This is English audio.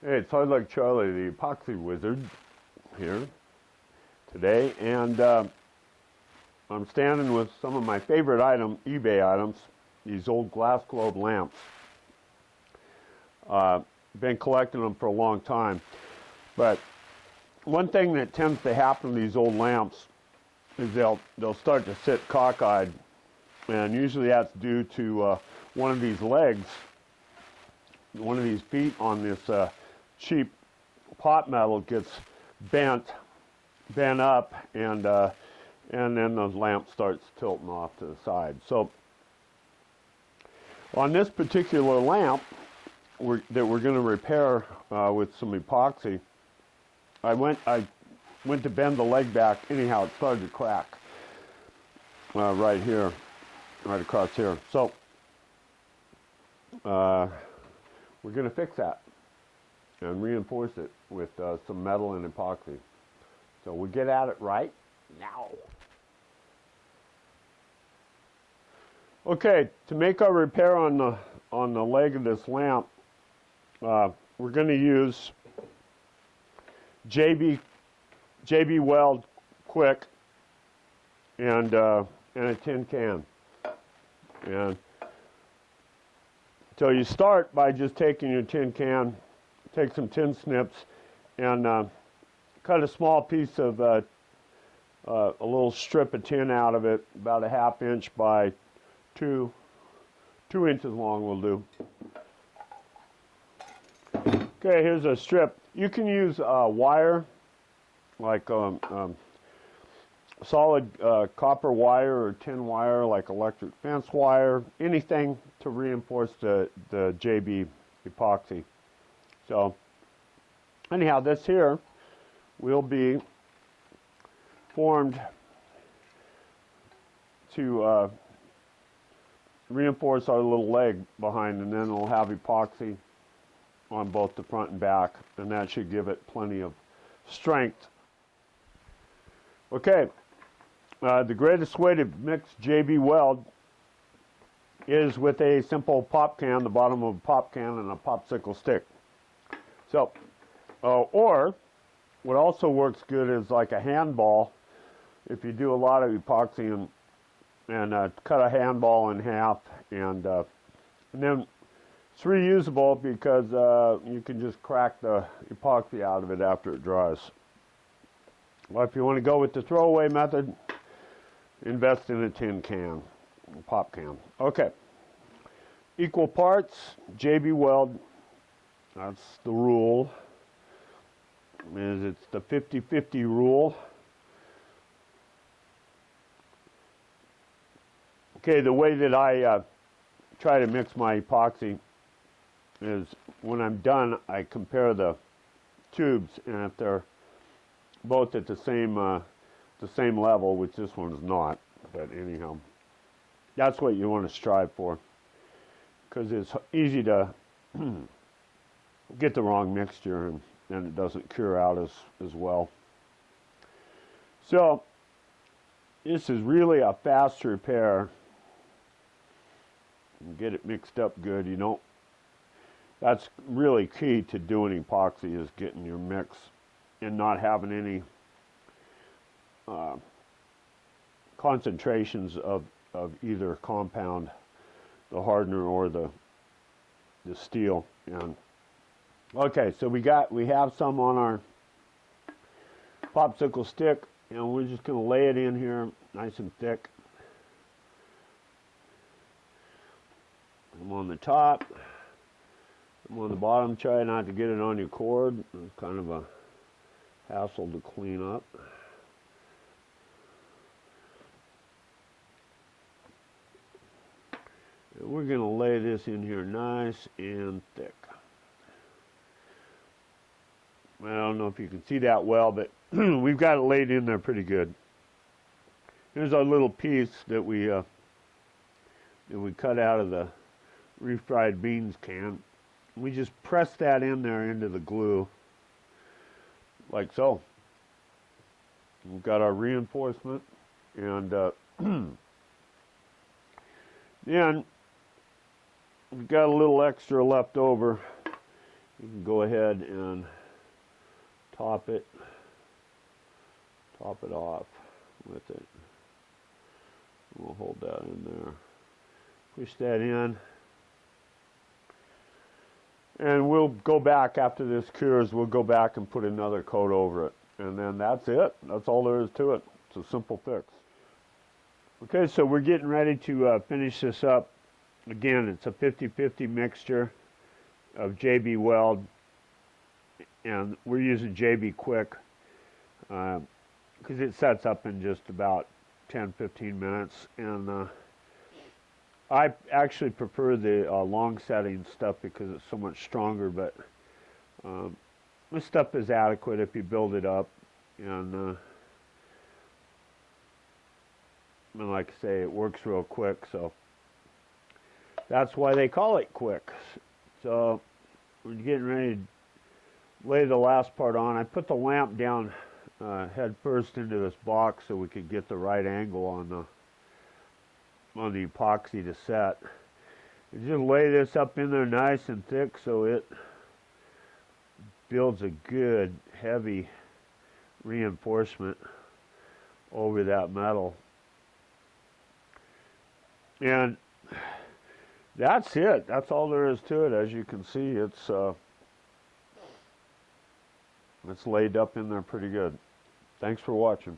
Hey, it's HardluckCharlie, the Epoxy Wizard, here today, and I'm standing with some of my favorite eBay items, these old glass globe lamps. Been collecting them for a long time, but one thing that tends to happen to these old lamps is they'll start to sit cockeyed, and usually that's due to one of these legs, one of these feet on this cheap pot metal gets bent up, and then the lamp starts tilting off to the side. So on this particular lamp that we're going to repair with some epoxy, I went to bend the leg back. Anyhow, it started to crack right here, right across here. So we're going to fix that and reinforce it with some metal and epoxy. So we get at it right now. Okay, to make our repair on the leg of this lamp, we're going to use JB Weld Kwik and a tin can. And so you start by just taking your tin can, take some tin snips, and cut a small piece of a little strip of tin out of it, about a ½ inch by 2 inches long will do. Okay, here's a strip. You can use wire, like solid copper wire or tin wire, like electric fence wire, anything to reinforce the JB epoxy. So anyhow, this here will be formed to reinforce our little leg behind, and then it'll have epoxy on both the front and back, and that should give it plenty of strength. Okay, the greatest way to mix JB Weld is with a simple pop can, the bottom of a pop can, and a popsicle stick. So, or what also works good is like a handball. If you do a lot of epoxy and cut a handball in half, and then it's reusable because you can just crack the epoxy out of it after it dries. Well, if you want to go with the throwaway method, invest in a tin can, a pop can. Okay, equal parts JB Weld. That's the rule. It's the 50-50 rule. Okay, the way that I try to mix my epoxy is when I'm done, I compare the tubes, and if they're both at the same level, which this one's not, but anyhow, that's what you want to strive for, because it's easy to get the wrong mixture, and it doesn't cure out as well. So this is really a fast repair. Get it mixed up good. You know, that's really key to doing epoxy, is getting your mix and not having any concentrations of either compound, the hardener or the steel. And okay, so we have some on our popsicle stick, and we're just going to lay it in here nice and thick. I'm on the top, I'm on the bottom. Try not to get it on your cord. It's kind of a hassle to clean up. And we're going to lay this in here nice and thick. I don't know if you can see that well, but we've got it laid in there pretty good. Here's our little piece that we cut out of the refried beans can. We just press that in there into the glue, like so. We've got our reinforcement, and then we've got a little extra left over, You can go ahead and top it off with it. We'll hold that in there. Push that in. And we'll go back after this cures, we'll go back and put another coat over it. And then that's it. That's all there is to it. It's a simple fix. Okay, so we're getting ready to finish this up. Again, it's a 50-50 mixture of JB Weld, and we're using JB Kwik because it sets up in just about 10-15 minutes. And I actually prefer the long setting stuff because it's so much stronger, but this stuff is adequate if you build it up. And like I say, it works real quick, so that's why they call it Kwik. So we're getting ready to lay the last part on. I put the lamp down head first into this box so we could get the right angle on the epoxy to set. And just lay this up in there nice and thick so it builds a good heavy reinforcement over that metal. And that's it. That's all there is to it. As you can see, it's laid up in there pretty good. Thanks for watching.